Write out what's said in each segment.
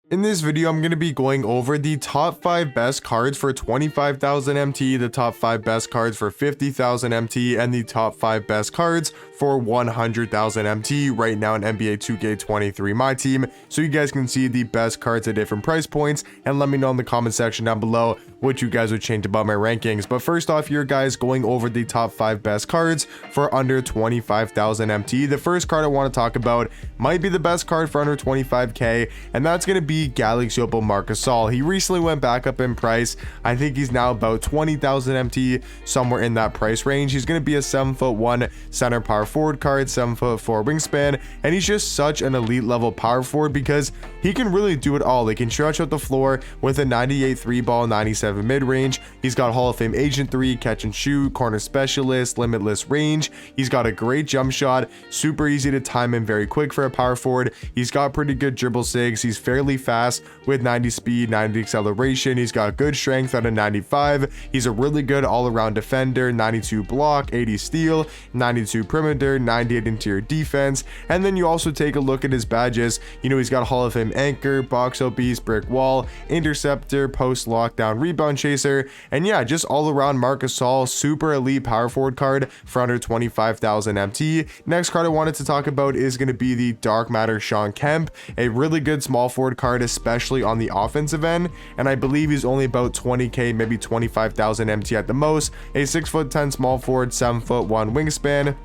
In this video, I'm going to be going over the top 5 best cards for 25,000 MT, the top 5 best cards for 50,000 MT, and the top 5 best cards for 100,000 MT right now in NBA 2K23 Myteam, so you guys can see the best cards at different price points, and let me know in the comment section down below what you guys would change about my rankings. But first off here, guys, going over the top 5 best cards for under 25,000 MT. The first card I want to talk about might be the best card for under 25k, and that's going to be Galaxy Opal Marc Gasol. He recently went back up in price. I think he's now about 20,000 MT, somewhere in that price range. He's going to be a 7'1" center power forward card, 7'4" wingspan, and he's just such an elite level power forward because he can really do it all. He can stretch out the floor with a 98 3 ball, 97 mid range. He's got Hall of Fame Agent 3, catch and shoot, corner specialist, limitless range. He's got a great jump shot, super easy to time and very quick for a power forward. He's got pretty good dribble sigs. He's fairly fast with 90 speed, 90 acceleration. He's got good strength at a 95. He's a really good all-around defender, 92 block, 80 steal, 92 perimeter, 98 interior defense. And then you also take a look at his badges. You know, he's got Hall of Fame anchor, box out beast, brick wall, interceptor, post lockdown, rebound chaser, and yeah, just all around Marc Gasol, super elite power forward card for under 25,000 MT. Next card I wanted to talk about is going to be the Dark Matter Shawn Kemp, a really good small forward card, especially on the offensive end, and I believe he's only about 20k, maybe 25,000 MT at the most. A 6'10" small forward, 7'1" wingspan,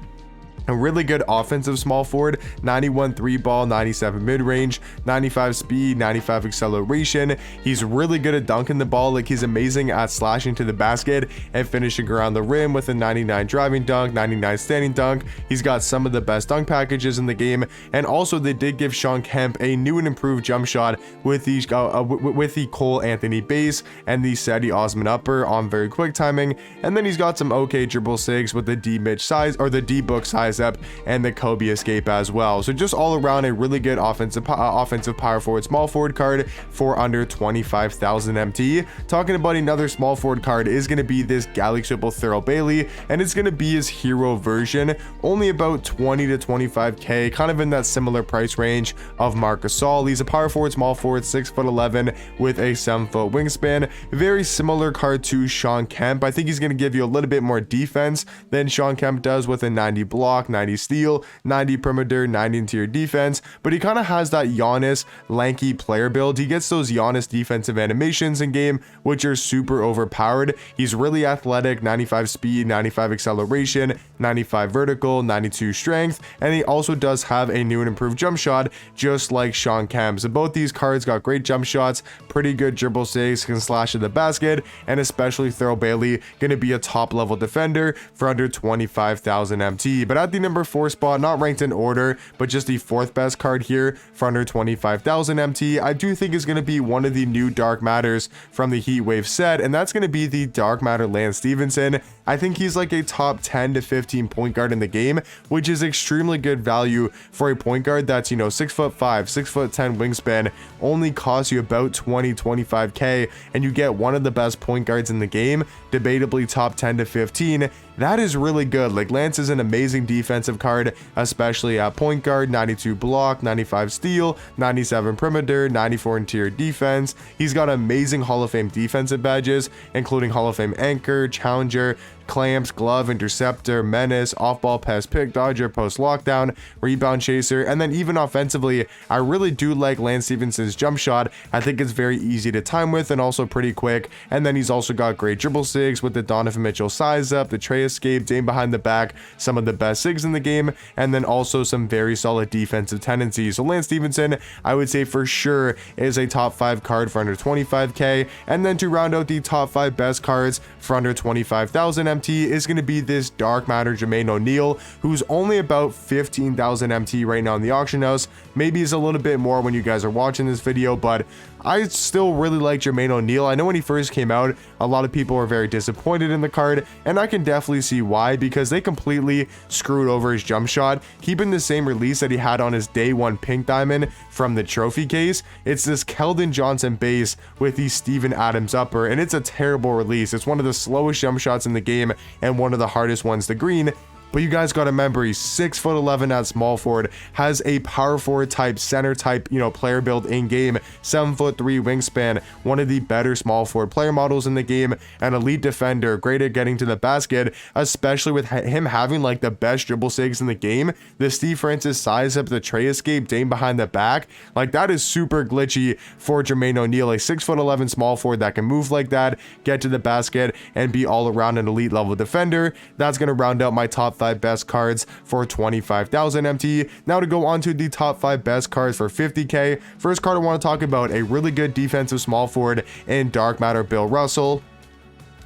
a really good offensive small forward, 91 3 ball, 97 mid range, 95 speed, 95 acceleration. He's really good at dunking the ball. Like, he's amazing at slashing to the basket and finishing around the rim with a 99 driving dunk, 99 standing dunk. He's got some of the best dunk packages in the game, and also they did give Shawn Kemp a new and improved jump shot with the Cole Anthony base and the Seti Osman upper on very quick timing. And then he's got some okay dribble sigs with the D Mitch size, or the D book size up, and the Kobe escape as well. So just all around a really good offensive power forward small forward card for under 25,000 MT. Talking about another small forward card is going to be this Galaxy Opal Thurl Bailey, and it's going to be his hero version, only about 20 to 25k, kind of in that similar price range of Marc Gasol. He's a power forward small forward, 6'11" with a 7-foot wingspan. Very similar card to Shawn Kemp. I think he's going to give you a little bit more defense than Shawn Kemp does, with a 90 block, 90 steal, 90 perimeter, 90 interior defense, but he kind of has that Giannis lanky player build. He gets those Giannis defensive animations in game, which are super overpowered. He's really athletic, 95 speed, 95 acceleration, 95 vertical, 92 strength, and he also does have a new and improved jump shot, just like Shawn Kemp. So both these cards got great jump shots, pretty good dribble saves, can slash to the basket, and especially Thurl Bailey, going to be a top level defender for under 25,000 MT. But at the number 4 spot, not ranked in order, but just the 4th best card here for under 25,000 MT, I do think is going to be one of the new Dark Matters from the Heat Wave set, and that's going to be the Dark Matter Lance Stephenson. I think he's like a top 10 to 15 point guard in the game, which is extremely good value for a point guard that's, you know, 6'5", 6'10" wingspan, only costs you about 20-25k, and you get one of the best point guards in the game, debatably top 10 to 15. That is really good. Like, Lance is an amazing defensive card, especially at point guard, 92 block, 95 steal, 97 perimeter, 94 interior defense. He's got amazing Hall of Fame defensive badges, including Hall of Fame anchor, challenger, clamps, glove, interceptor, menace, off-ball pass pick, dodger, post lockdown, rebound chaser, and then even offensively, I really do like Lance Stephenson's jump shot. I think it's very easy to time with and also pretty quick. And then he's also got great dribble sigs with the Donovan Mitchell size up, the Trey escape, Dame behind the back, some of the best sigs in the game, and then also some very solid defensive tendencies. So Lance Stephenson, I would say for sure, is a top 5 card for under 25k. And then to round out the top 5 best cards for under 25,000 MT is going to be this Dark Matter Jermaine O'Neal, who's only about 15,000 MT right now in the auction house. Maybe it's a little bit more when you guys are watching this video, but I still really like Jermaine O'Neal. I know when he first came out, a lot of people were very disappointed in the card, and I can definitely see why, because they completely screwed over his jump shot, keeping the same release that he had on his day 1 pink diamond from the trophy case. It's this Keldon Johnson base with the Steven Adams upper, and it's a terrible release. It's one of the slowest jump shots in the game and one of the hardest ones to green. but you guys got to remember he's 6'11" at small forward, has a power forward type, center type, player build in game, 7'3" wingspan, one of the better small forward player models in the game, an elite defender, great at getting to the basket, especially with him having like the best dribble sigs in the game. The Steve Francis size up, the tray escape, Dame behind the back, like that is super glitchy for Jermaine O'Neal, a 6'11" small forward that can move like that, get to the basket, and be all around an elite level defender. That's going to round out my top 5 best cards for 25,000 MT. Now to go on to the top 5 best cards for 50k. First card I want to talk about, a really good defensive small forward in Dark Matter Bill Russell.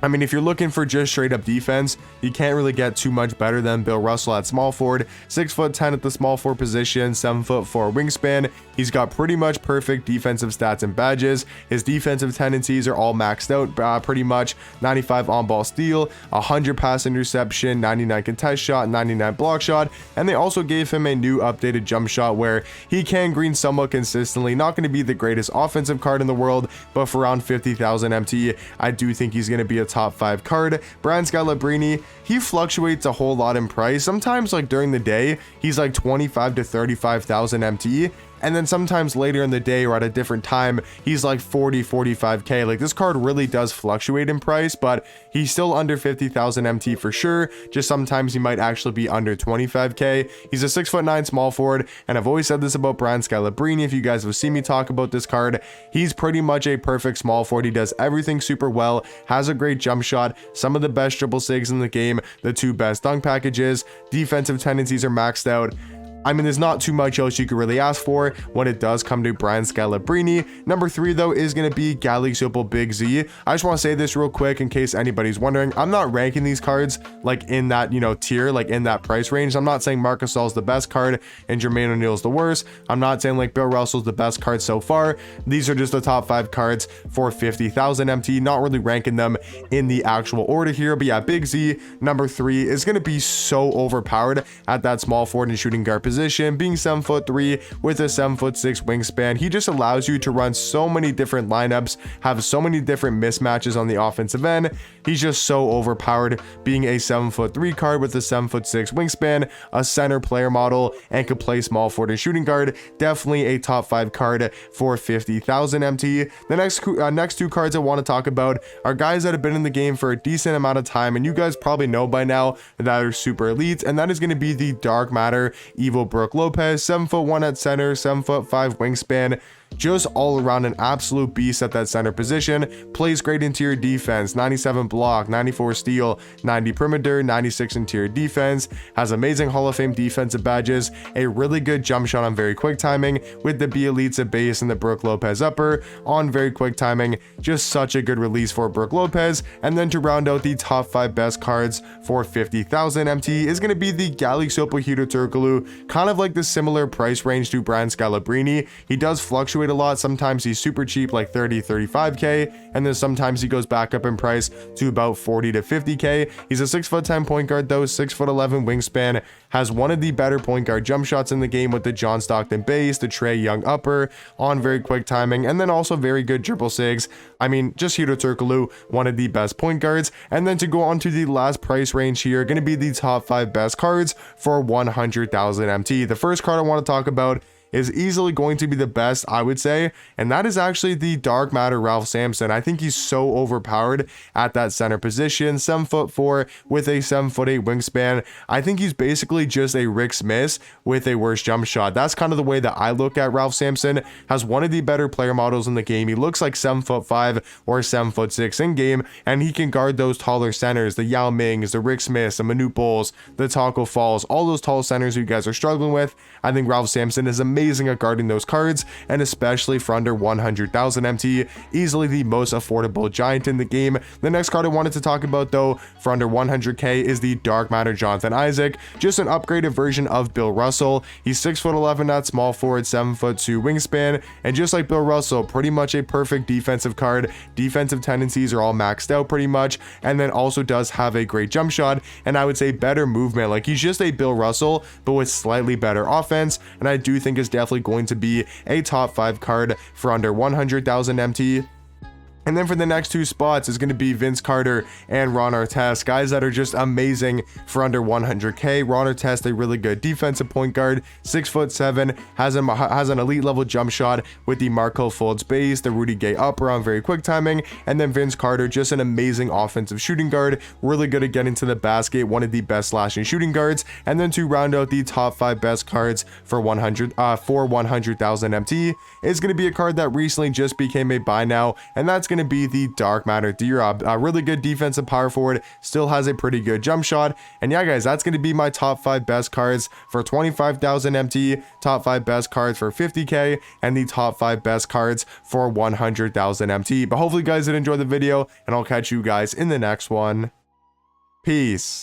I mean, if you're looking for just straight up defense, you can't really get too much better than Bill Russell at small forward. 6'10" at the small forward position, 7'4" wingspan. He's got pretty much perfect defensive stats and badges. His defensive tendencies are all maxed out pretty much. 95 on ball steal, 100 pass interception, 99 contest shot, 99 block shot. And they also gave him a new updated jump shot where he can green somewhat consistently. Not going to be the greatest offensive card in the world, but for around 50,000 MT, I do think he's going to be a top 5 card. Brian Scalabrine, he fluctuates a whole lot in price. Sometimes like during the day, he's like 25 to 35,000 MT. And then sometimes later in the day or at a different time, he's like 45k. Like this card really does fluctuate in price, but he's still under 50,000 MT for sure. Just sometimes he might actually be under 25k. He's a 6'9" small forward, and I've always said this about Brian Scalabrine. If you guys have seen me talk about this card, he's pretty much a perfect small forward. He does everything super well, has a great jump shot, some of the best dribble sigs in the game, the 2 best dunk packages, defensive tendencies are maxed out. I mean, there's not too much else you could really ask for when it does come to Brian Scalabrine. Number 3, though, is going to be Galexopo Big Z. I just want to say this real quick in case anybody's wondering. I'm not ranking these cards like in that, tier, like in that price range. I'm not saying Marc Gasol's the best card and Jermaine O'Neal's the worst. I'm not saying like Bill Russell's the best card so far. These are just the top 5 cards for 50,000 MT. Not really ranking them in the actual order here. But yeah, Big Z, number 3, is going to be so overpowered at that small forward and shooting guard position. Being 7'3" with a 7'6" wingspan, he just allows you to run so many different lineups, have so many different mismatches on the offensive end. He's just so overpowered, being a 7'3" card with a 7'6" wingspan, a center player model, and could play small forward and shooting guard. Definitely a top 5 card for 50,000 MT. The next 2 cards I want to talk about are guys that have been in the game for a decent amount of time, and you guys probably know by now that are super elite, and that is going to be the Dark Matter Evil Brook Lopez, 7'1" at center, 7'5" wingspan. Just all around an absolute beast at that center position. Plays great interior defense, 97 block, 94 steal, 90 perimeter, 96 interior defense. Has amazing Hall of Fame defensive badges, a really good jump shot on very quick timing with the B Elites at base and the Brook Lopez upper on very quick timing. Just such a good release for Brook Lopez. And then to round out the top 5 best cards for 50,000 MT is going to be the Galexopo Hudo Turkoglu, kind of like the similar price range to Brian Scalabrine. He does fluctuate a lot. Sometimes he's super cheap, like 35k, and then sometimes he goes back up in price to about 40 to 50k. He's a 6'10" point guard though, 6'11" wingspan, has one of the better point guard jump shots in the game with the John Stockton base, the Trae Young upper on very quick timing, and then also very good dribble sigs. I mean, just Hudo Turkoglu, one of the best point guards. And then to go on to the last price range here, going to be the top 5 best cards for 100,000 MT. The first card I want to talk about is easily going to be the best, I would say, and that is actually the Dark Matter Ralph Sampson. I think he's so overpowered at that center position, 7'4" with a 7'8" wingspan. I think he's basically just a Rick Smith with a worse jump shot. That's kind of the way that I look at Ralph Sampson. Has one of the better player models in the game. He looks like 7'5" or 7'6" in game, and he can guard those taller centers, the Yao Mings, the Rick Smiths, the Manute Bols, the Taco Falls, all those tall centers you guys are struggling with. I think Ralph Sampson is amazing at guarding those cards, and especially for under 100,000 MT, easily the most affordable giant in the game. The next card I wanted to talk about though for under 100k is the Dark Matter Jonathan Isaac, just an upgraded version of Bill Russell. He's 6'11" at small forward, 7'2" wingspan, and just like Bill Russell, pretty much a perfect defensive card. Defensive tendencies are all maxed out pretty much, and then also does have a great jump shot, and I would say better movement. Like he's just a Bill Russell but with slightly better offense, and I do think is definitely going to be a top 5 card for under 100,000 MT. And then for the next 2 spots is going to be Vince Carter and Ron Artest, guys that are just amazing for under 100k. Ron Artest, a really good defensive point guard, 6'7", has an elite level jump shot with the Marco Fultz base, the Rudy Gay up around very quick timing, and then Vince Carter, just an amazing offensive shooting guard, really good at getting to the basket, one of the best slashing shooting guards. And then to round out the top 5 best cards for 100,000 MT is going to be a card that recently just became a buy now, and that's going to be the Dark Matter D-Rob. A really good defensive power forward, still has a pretty good jump shot. And yeah guys, that's going to be my top 5 best cards for 25,000 MT, top 5 best cards for 50k, and the top 5 best cards for 100,000 MT. But hopefully you guys did enjoy the video, and I'll catch you guys in the next one. Peace.